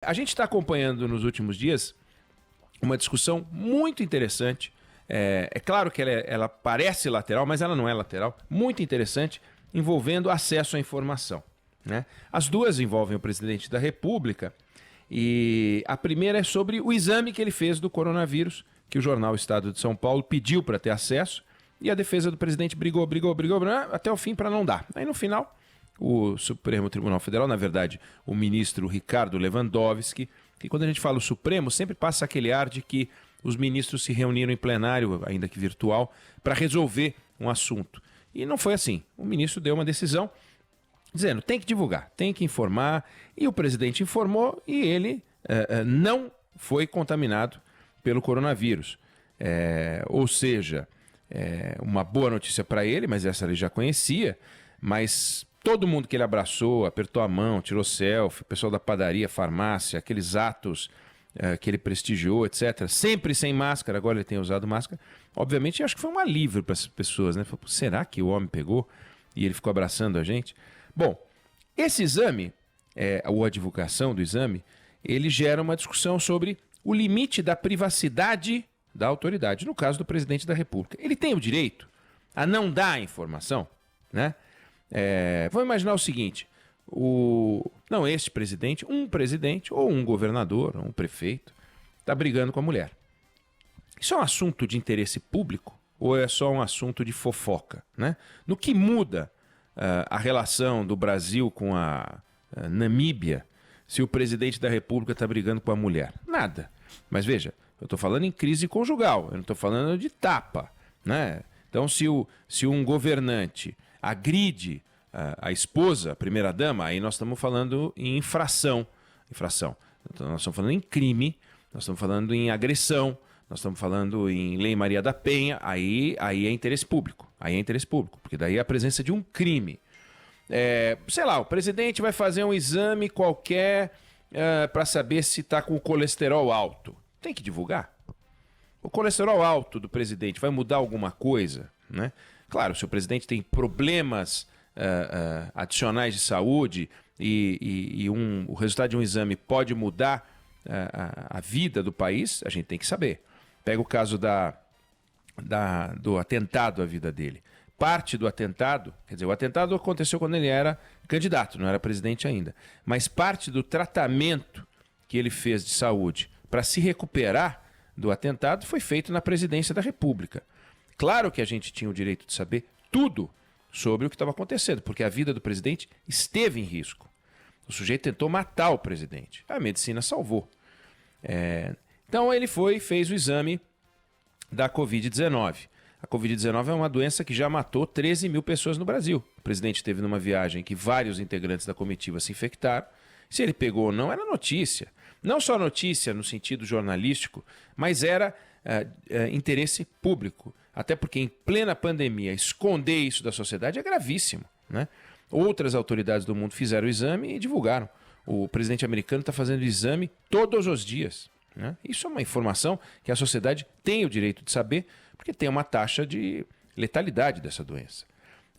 A gente está acompanhando nos últimos dias uma discussão muito interessante. É claro que ela parece lateral, mas ela não é lateral. Muito interessante, envolvendo acesso à informação, né? As duas envolvem o presidente da República. E a primeira é sobre o exame que ele fez do coronavírus, que o jornal Estado de São Paulo pediu para ter acesso, e a defesa do presidente brigou até o fim para não dar. Aí no final, o Supremo Tribunal Federal, na verdade, o ministro Ricardo Lewandowski, que quando a gente fala o Supremo, sempre passa aquele ar de que os ministros se reuniram em plenário, ainda que virtual, para resolver um assunto. E não foi assim. O ministro deu uma decisão dizendo, tem que divulgar, tem que informar, e o presidente informou e ele não foi contaminado pelo coronavírus. Ou seja, uma boa notícia para ele, mas essa ele já conhecia, mas todo mundo que ele abraçou, apertou a mão, tirou selfie, o pessoal da padaria, farmácia, aqueles atos que ele prestigiou, etc., sempre sem máscara, agora ele tem usado máscara, obviamente acho que foi um alívio para essas pessoas, né? Será que o homem pegou e ele ficou abraçando a gente? Bom, esse exame, ou a divulgação do exame, ele gera uma discussão sobre o limite da privacidade da autoridade, no caso do presidente da República. Ele tem o direito a não dar a informação, né? Vamos imaginar o seguinte, este presidente, um presidente ou um governador, ou um prefeito, está brigando com a mulher. Isso é um assunto de interesse público ou é só um assunto de fofoca, né? No que muda a relação do Brasil com a Namíbia se o presidente da República está brigando com a mulher? Nada. Mas veja, eu estou falando em crise conjugal, eu não estou falando de tapa, né? Então se um governante agride a esposa, a primeira-dama, aí nós estamos falando em infração. Então, nós estamos falando em crime, nós estamos falando em agressão, nós estamos falando em Lei Maria da Penha, aí é interesse público. Aí é interesse público, porque daí é a presença de um crime. O presidente vai fazer um exame qualquer para saber se está com o colesterol alto. Tem que divulgar. O colesterol alto do presidente vai mudar alguma coisa, né? Claro, se o presidente tem problemas adicionais de saúde e o resultado de um exame pode mudar a vida do país, a gente tem que saber. Pega o caso do atentado à vida dele. Parte do atentado, quer dizer, o atentado aconteceu quando ele era candidato, não era presidente ainda, mas parte do tratamento que ele fez de saúde para se recuperar do atentado foi feito na presidência da República. Claro que a gente tinha o direito de saber tudo sobre o que estava acontecendo, porque a vida do presidente esteve em risco. O sujeito tentou matar o presidente. A medicina salvou. Então ele fez o exame da Covid-19. A Covid-19 é uma doença que já matou 13 mil pessoas no Brasil. O presidente esteve numa viagem que vários integrantes da comitiva se infectaram. Se ele pegou ou não, era notícia. Não só notícia no sentido jornalístico, mas era interesse público. Até porque em plena pandemia, esconder isso da sociedade é gravíssimo, né? Outras autoridades do mundo fizeram o exame e divulgaram. O presidente americano está fazendo o exame todos os dias, né? Isso é uma informação que a sociedade tem o direito de saber, porque tem uma taxa de letalidade dessa doença.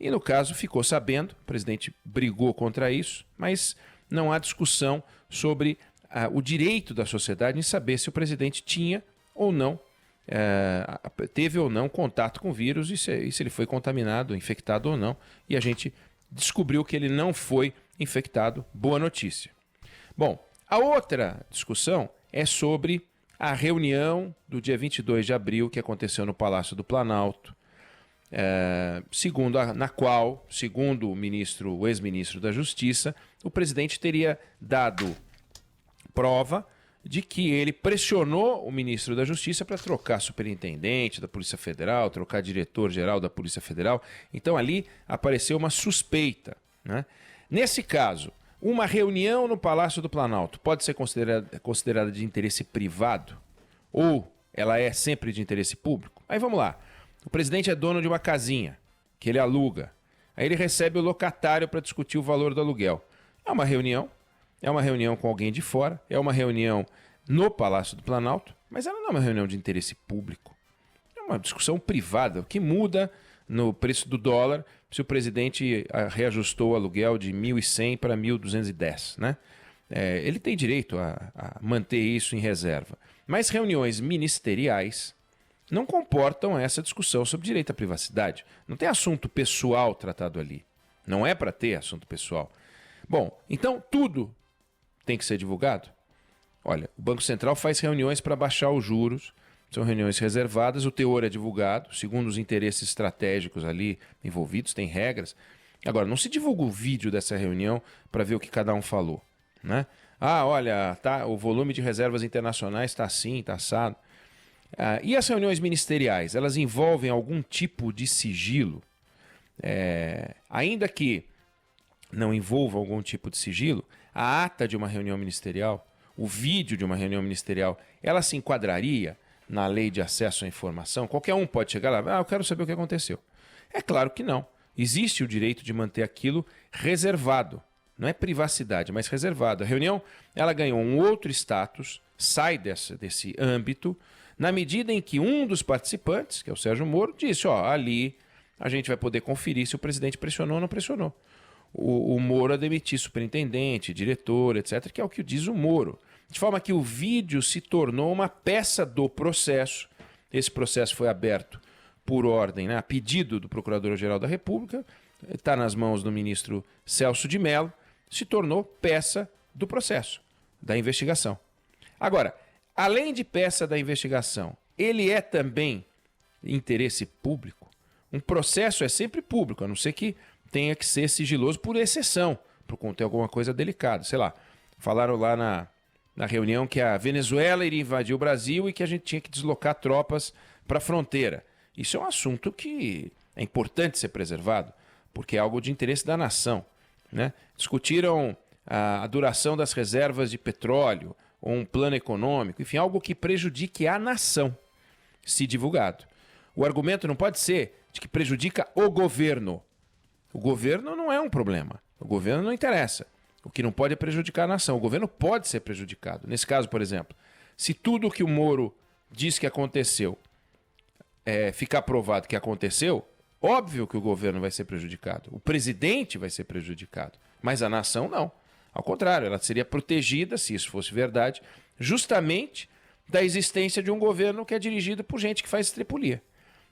E no caso ficou sabendo, o presidente brigou contra isso, mas não há discussão sobre o direito da sociedade em saber se o presidente tinha ou não, teve ou não contato com o vírus e se ele foi contaminado, infectado ou não. E a gente descobriu que ele não foi infectado. Boa notícia. Bom, a outra discussão é sobre a reunião do dia 22 de abril que aconteceu no Palácio do Planalto, na qual, segundo o ex-ministro da Justiça, o presidente teria dado prova de que ele pressionou o ministro da Justiça para trocar superintendente da Polícia Federal, trocar diretor-geral da Polícia Federal. Então ali apareceu uma suspeita, né? Nesse caso, uma reunião no Palácio do Planalto pode ser considerada de interesse privado ou ela é sempre de interesse público? Aí vamos lá. O presidente é dono de uma casinha que ele aluga. Aí ele recebe o locatário para discutir o valor do aluguel. É uma reunião com alguém de fora, é uma reunião no Palácio do Planalto, mas ela não é uma reunião de interesse público. É uma discussão privada. O que muda no preço do dólar se o presidente reajustou o aluguel de 1.100 para 1.210, né? ele tem direito a manter isso em reserva. Mas reuniões ministeriais não comportam essa discussão sobre direito à privacidade. Não tem assunto pessoal tratado ali. Não é para ter assunto pessoal. Bom, então tudo tem que ser divulgado? Olha, o Banco Central faz reuniões para baixar os juros, são reuniões reservadas, o teor é divulgado, segundo os interesses estratégicos ali envolvidos, tem regras. Agora, não se divulga o vídeo dessa reunião para ver o que cada um falou, né? Ah, olha, tá, o volume de reservas internacionais está assim, está assado. E as reuniões ministeriais, elas envolvem algum tipo de sigilo? Ainda que não envolva algum tipo de sigilo, a ata de uma reunião ministerial, o vídeo de uma reunião ministerial, ela se enquadraria na lei de acesso à informação? Qualquer um pode chegar lá, eu quero saber o que aconteceu. É claro que não. Existe o direito de manter aquilo reservado. Não é privacidade, mas reservado. A reunião ela ganhou um outro status, sai desse âmbito, na medida em que um dos participantes, que é o Sérgio Moro, disse, ali a gente vai poder conferir se o presidente pressionou ou não pressionou. O Moro a demitir superintendente, diretor, etc., que é o que diz o Moro. De forma que o vídeo se tornou uma peça do processo. Esse processo foi aberto por ordem, a pedido do Procurador-Geral da República, está nas mãos do ministro Celso de Mello, se tornou peça do processo, da investigação. Agora, além de peça da investigação, ele é também interesse público? Um processo é sempre público, a não ser que tenha que ser sigiloso por exceção, por conter alguma coisa delicada. Sei lá, falaram lá na reunião que a Venezuela iria invadir o Brasil e que a gente tinha que deslocar tropas para a fronteira. Isso é um assunto que é importante ser preservado, porque é algo de interesse da nação, né? Discutiram a duração das reservas de petróleo, ou um plano econômico, enfim, algo que prejudique a nação, se divulgado. O argumento não pode ser de que prejudica o governo. O governo não é um problema. O governo não interessa. O que não pode é prejudicar a nação. O governo pode ser prejudicado. Nesse caso, por exemplo, se tudo o que o Moro diz que aconteceu ficar provado que aconteceu, óbvio que o governo vai ser prejudicado. O presidente vai ser prejudicado. Mas a nação não. Ao contrário, ela seria protegida, se isso fosse verdade, justamente da existência de um governo que é dirigido por gente que faz estripulia.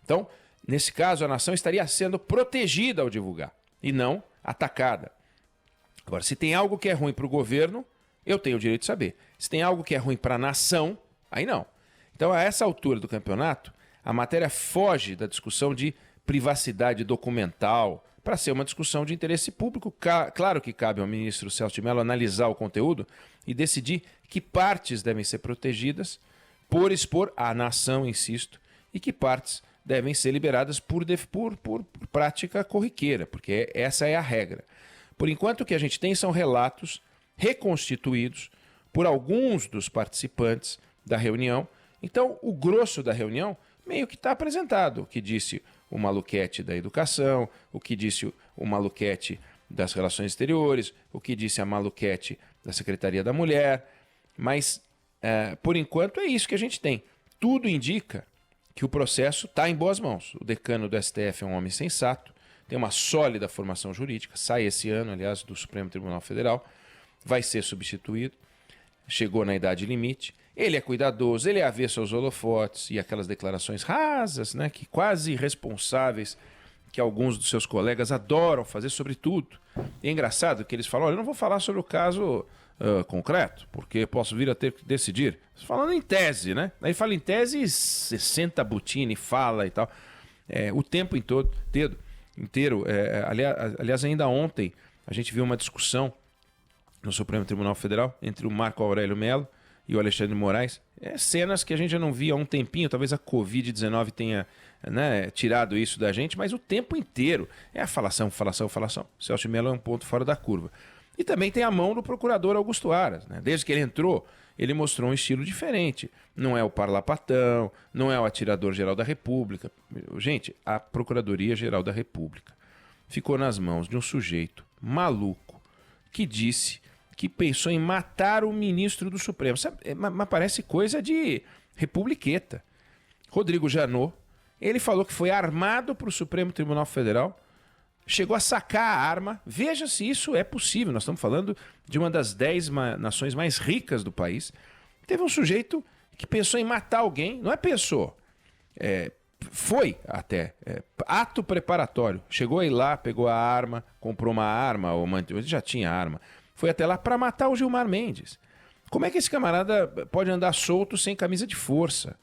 Então, nesse caso, a nação estaria sendo protegida ao divulgar e não atacada. Agora, se tem algo que é ruim para o governo, eu tenho o direito de saber. Se tem algo que é ruim para a nação, aí não. Então, a essa altura do campeonato, a matéria foge da discussão de privacidade documental para ser uma discussão de interesse público. Claro que cabe ao ministro Celso de Mello analisar o conteúdo e decidir que partes devem ser protegidas por expor a nação, insisto, e que partes devem ser liberadas por prática corriqueira, porque essa é a regra. Por enquanto, o que a gente tem são relatos reconstituídos por alguns dos participantes da reunião. Então, o grosso da reunião meio que está apresentado. O que disse o Maluquete da Educação, o que disse o Maluquete das Relações Exteriores, o que disse a Maluquete da Secretaria da Mulher. Mas, por enquanto, é isso que a gente tem. Tudo indica que o processo está em boas mãos. O decano do STF é um homem sensato, tem uma sólida formação jurídica, sai esse ano, aliás, do Supremo Tribunal Federal, vai ser substituído, chegou na idade limite. Ele é cuidadoso, ele é avesso aos holofotes e aquelas declarações rasas, né, que quase irresponsáveis, que alguns dos seus colegas adoram fazer sobre tudo. E é engraçado que eles falam, olha, eu não vou falar sobre o caso concreto, porque posso vir a ter que decidir. Falando em tese, né? Aí fala em tese, 60 butine, fala e tal. O tempo inteiro. Aliás, ainda ontem a gente viu uma discussão no Supremo Tribunal Federal entre o Marco Aurélio Mello e o Alexandre de Moraes. Cenas que a gente já não via há um tempinho, talvez a Covid-19 tenha tirado isso da gente, mas o tempo inteiro é a falação. Celso de Mello é um ponto fora da curva. E também tem a mão do procurador Augusto Aras, né? Desde que ele entrou, ele mostrou um estilo diferente. Não é o parlapatão, não é o atirador-geral da República. Gente, a Procuradoria-Geral da República ficou nas mãos de um sujeito maluco que disse que pensou em matar o ministro do Supremo. Mas parece coisa de republiqueta. Rodrigo Janot, ele falou que foi armado para o Supremo Tribunal Federal chegou a sacar a arma. Veja se isso é possível. Nós estamos falando de uma das 10 nações mais ricas do país. Teve um sujeito que pensou em matar alguém. Não é pensou. Foi até. Ato preparatório. Chegou aí lá, pegou a arma, comprou uma arma, ele já tinha arma. Foi até lá para matar o Gilmar Mendes. Como é que esse camarada pode andar solto sem camisa de força?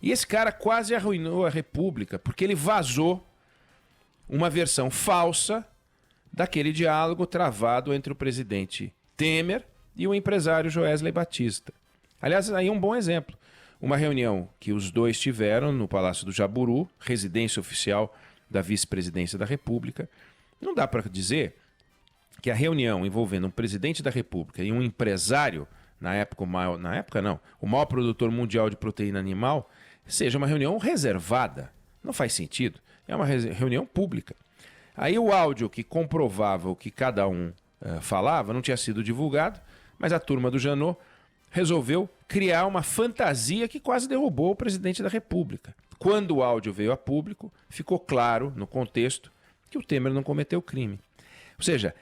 E esse cara quase arruinou a República, porque ele vazou uma versão falsa daquele diálogo travado entre o presidente Temer e o empresário Joesley Batista. Aliás, aí é um bom exemplo. Uma reunião que os dois tiveram no Palácio do Jaburu, residência oficial da vice-presidência da República. Não dá para dizer que a reunião envolvendo um presidente da República e um empresário, o maior produtor mundial de proteína animal, seja uma reunião reservada. Não faz sentido. É uma reunião pública. Aí o áudio que comprovava o que cada um falava não tinha sido divulgado, mas a turma do Janot resolveu criar uma fantasia que quase derrubou o presidente da República. Quando o áudio veio a público, ficou claro, no contexto, que o Temer não cometeu crime. Ou seja,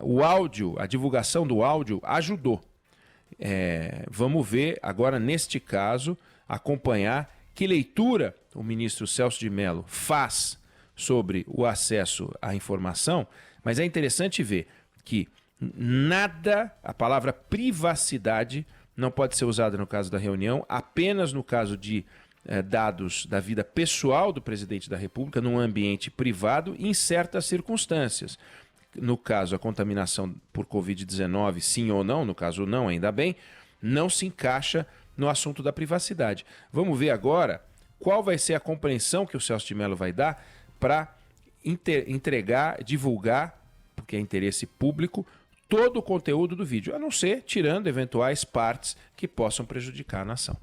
o áudio, a divulgação do áudio ajudou. Vamos ver agora, neste caso, acompanhar que leitura o ministro Celso de Mello faz sobre o acesso à informação, mas é interessante ver que a palavra privacidade não pode ser usada no caso da reunião, apenas no caso de dados da vida pessoal do presidente da República num ambiente privado em certas circunstâncias. No caso, a contaminação por Covid-19, sim ou não, no caso não, ainda bem, não se encaixa no assunto da privacidade. Vamos ver agora qual vai ser a compreensão que o Celso de Mello vai dar para entregar, divulgar, porque é interesse público, todo o conteúdo do vídeo, a não ser tirando eventuais partes que possam prejudicar a nação.